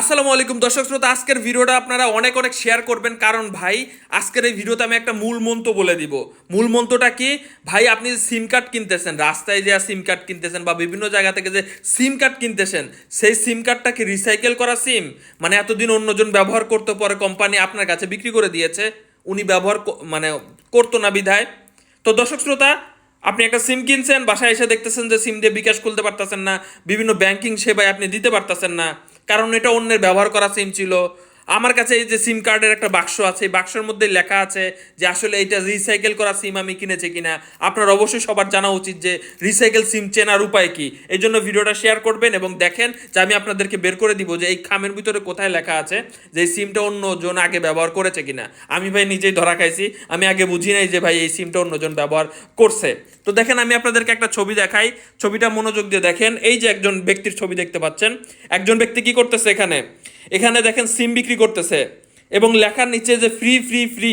আসসালামু আলাইকুম দর্শক শ্রোতা, আজকের ভিডিওটা আপনারা অনেক অনেক শেয়ার করবেন, কারণ ভাই আজকের এই ভিডিওতে আমি একটা মূল মন্ত্র বলে দিব। মূল মন্ত্রটা কি ভাই? আপনি যে সিম কার্ড কিনতেছেন, রাস্তায় যে সিম কার্ড কিনতেছেন বা বিভিন্ন জায়গা থেকে যে সিম কার্ড কিনতেছেন, সেই সিম কার্ডটা কি রিসাইকেল করা সিম? মানে এতদিন অন্যজন ব্যবহার করতে, পরে কোম্পানি আপনার কাছে বিক্রি করে দিয়েছে, উনি ব্যবহার মানে করতো না বিধায়। তো দর্শক শ্রোতা, আপনি একটা সিম কিনছেন, বাসায় এসে দেখতেছেন যে সিম দিয়ে বিকাশ খুলতে পারতেছেন না, বিভিন্ন ব্যাংকিং সেবায় আপনি দিতে পারতেছেন না, কারণ এটা অন্যের ব্যবহার করা সিম ছিল। আমার কাছে এই যে সিম কার্ডের একটা বাক্স আছে, এই বাক্সের মধ্যে লেখা আছে যে আসলে এটা রিসাইকেল করা সিম আমি কিনেছি কিনা। আপনার অবশ্যই সবার জানা উচিত যে রিসাইকেল সিম চেনার উপায় কি। এই জন্য ভিডিওটা শেয়ার করবেন এবং দেখেন যে আমি আপনাদেরকে বের করে দিব যে এই খামের ভিতরে কোথায় লেখা আছে যে এই সিমটা অন্যজন আগে ব্যবহার করেছে কিনা। আমি ভাই নিজেই ধরা খাইছি, আমি আগে বুঝি নাই যে ভাই এই সিমটা অন্যজন ব্যবহার করছে। তো দেখেন, আমি আপনাদেরকে একটা ছবি দেখাই, ছবিটা মনোযোগ দিয়ে দেখেন। এই যে একজন ব্যক্তির ছবি দেখতে পাচ্ছেন, একজন ব্যক্তি কি করতেছে এখানে, এখানে দেখেন সিম বিক্রি করতেছে এবং লেখার নিচে যে ফ্রি ফ্রি ফ্রি।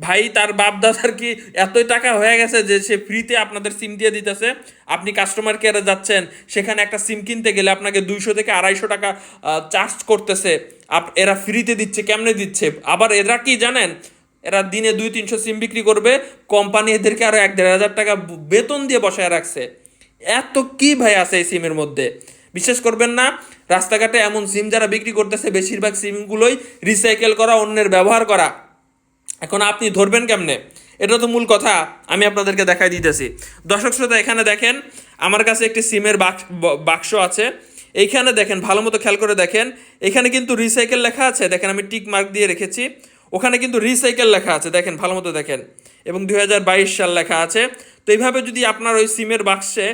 ভাই তার বাপ দাদার কি এতই টাকা হয়ে গেছে যে সে ফ্রিতে আপনাদের সিম দিয়ে দিতেছে। আপনি কাস্টমার কেয়ারে যাচ্ছেন, সেখানে একটা সিম কিনতে গেলে আপনাকে 200 থেকে 250 টাকা চার্জ করতেছে। এরা ফ্রিতে দিচ্ছে, কেমনে দিচ্ছে? আবার এরা কি জানেন, এরা দিনে 200-300 সিম বিক্রি করবে, কোম্পানি এদেরকে আরো 1-1.5 হাজার টাকা বেতন দিয়ে বসায় রাখছে। এত কি ভাই আছে এই সিমের মধ্যে? বিশ্বাস করবেন না, রাস্তাঘাটে এমন সিম যারা বিক্রি করতেছে, বেশিরভাগ সিমগুলোই রিসাইকেল করা, অন্যের ব্যবহার করা। এখন আপনি ধরবেন কেমনে? এটা তো মূল কথা, আমি আপনাদেরকে দেখাই দিতেছি। দর্শক শ্রোতা, এখানে দেখেন আমার কাছে একটি সিমের বাক্স আছে। এইখানে দেখেন, ভালো মতো খেয়াল করে দেখেন, এখানে কিন্তু রিসাইকেল লেখা আছে। দেখেন আমি টিক মার্ক দিয়ে রেখেছি, ওখানে কিন্তু রিসাইকেল লেখা আছে। দেখেন ভালো মতো দেখেন, এবং 2022 সাল লেখা আছে। তো এইভাবে যদি আপনার ওই সিমের বাক্সে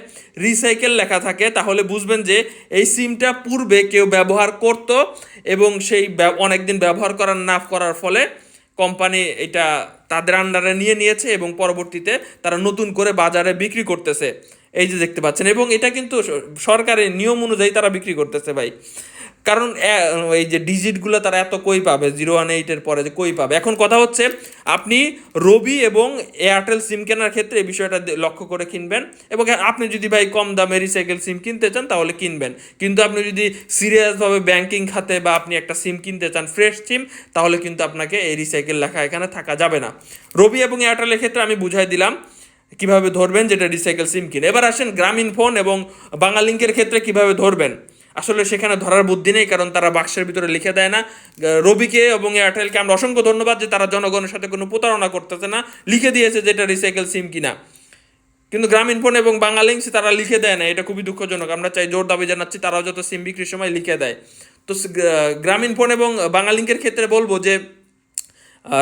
রিসাইকেল লেখা থাকে, তাহলে বুঝবেন যে এই সিমটা পূর্বে কেউ ব্যবহার করত এবং সেই অনেকদিন ব্যবহার না করার ফলে কোম্পানি এটা তাদের আন্ডারে নিয়ে নিয়েছে এবং পরবর্তীতে তারা নতুন করে বাজারে বিক্রি করতেছে। এই যে দেখতে পাচ্ছেন, এবং এটা কিন্তু সরকারের নিয়ম অনুযায়ী তারা বিক্রি করতেছে ভাই। কারণ এই যে ডিজিটগুলো তারা এত কই পাবে, 018-এর পরে যে কই পাবে? এখন কথা হচ্ছে, আপনি রবি এবং এয়ারটেল সিম কেনার ক্ষেত্রে এই বিষয়টা লক্ষ্য করে কিনবেন। এবং আপনি যদি ভাই কম দামে রিসাইকেল সিম কিনতে চান তাহলে কিনবেন, কিন্তু আপনি যদি সিরিয়াসভাবে ব্যাংকিং খাতে বা আপনি একটা সিম কিনতে চান, ফ্রেশ সিম, তাহলে কিন্তু আপনাকে এই রিসাইকেল লেখা এখানে থাকা যাবে না। রবি এবং এয়ারটেলের ক্ষেত্রে আমি বুঝাই দিলাম কিভাবে ধরবেন যেটা রিসাইকেল সিম কিনে। এবার আসেন গ্রামীণ ফোন এবং বাংলালিংকের ক্ষেত্রে কিভাবে ধরবেন। আসলে সেখানে ধরার বুদ্ধি নেই, কারণ তারা বাক্সের ভিতরে লিখে দেয় না। রবিকে এবং এয়ারটেলকে আমরা অসংখ্য ধন্যবাদ যে তারা জনগণের সাথে কোনো প্রতারণা করতেছে না, লিখে দিয়েছে যে এটা রিসাইকেল সিম কিনা। কিন্তু গ্রামীণ ফোন এবং বাংলালিংক তারা লিখে দেয় না, এটা খুবই দুঃখজনক। আমরা চাই, জোর দাবি জানাচ্ছি, তারাও যত সিম বিক্রির সময় লিখে দেয়। তো গ্রামীণ ফোন এবং বাংলালিংকের ক্ষেত্রে বলবো যে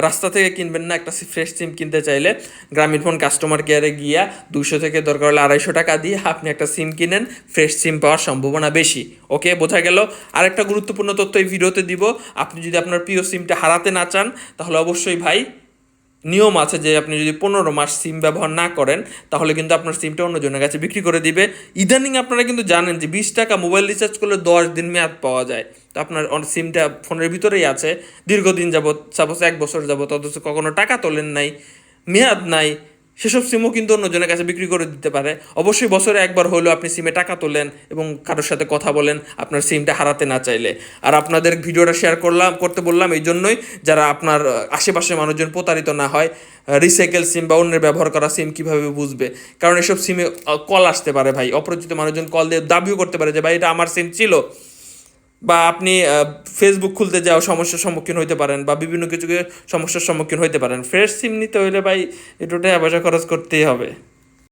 রাস্তা থেকে কিনবেন না। একটা ফ্রেশ সিম কিনতে চাইলে গ্রামীণ ফোন কাস্টমার কেয়ারে গিয়া 200 থেকে দরকার হলে 250 টাকা দিয়ে আপনি একটা সিম কিনেন, ফ্রেশ সিম পাওয়ার সম্ভাবনা বেশি। ওকে, বোঝা গেল? আরেকটা গুরুত্বপূর্ণ তথ্য এই ভিডিওতে দিব। আপনি যদি আপনার প্রিয় সিমটা হারাতে না চান, তাহলে অবশ্যই ভাই নিয়ম আছে যে আপনি যদি 15 মাস সিম ব্যবহার না করেন, তাহলে কিন্তু আপনার সিমটা অন্যজনের কাছে বিক্রি করে দিবে। ইদানিং আপনারা কিন্তু জানেন যে 20 টাকা মোবাইল রিচার্জ করলে 10 দিন মেয়াদ পাওয়া যায়। তো আপনার সিমটা ফোনের ভিতরেই আছে দীর্ঘদিন যাবত, সাপোজ 1 বছর যাবত, অথচ কখনো টাকা তোলেন নাই, মেয়াদ নাই, সেসব সিমও কিন্তু অন্যজনের কাছে বিক্রি করে দিতে পারে। অবশ্যই বছরে একবার হলেও আপনি সিমে টাকা তোলেন এবং কারোর সাথে কথা বলেন আপনার সিমটা হারাতে না চাইলে। আর আপনাদের ভিডিওটা শেয়ার করতে বললাম এই জন্যই, যারা আপনার আশেপাশে মানুষজন প্রতারিত না হয়। রিসাইকেল সিম বা অন্যের ব্যবহার করা সিম কীভাবে বুঝবে? কারণ এসব সিমে কল আসতে পারে ভাই, অপরিচিত মানুষজন কল দিয়ে দাবিও করতে পারে যে ভাই এটা আমার সিম ছিল। বা আপনি ফেসবুক খুলতে যাও, সমস্যার সম্মুখীন হইতে পারেন, বা বিভিন্ন কিছু সমস্যার সম্মুখীন হইতে পারেন। ফ্রেশ সিম নিতে হইলে ভাই একটু টাকা পয়সা খরচ করতেই হবে।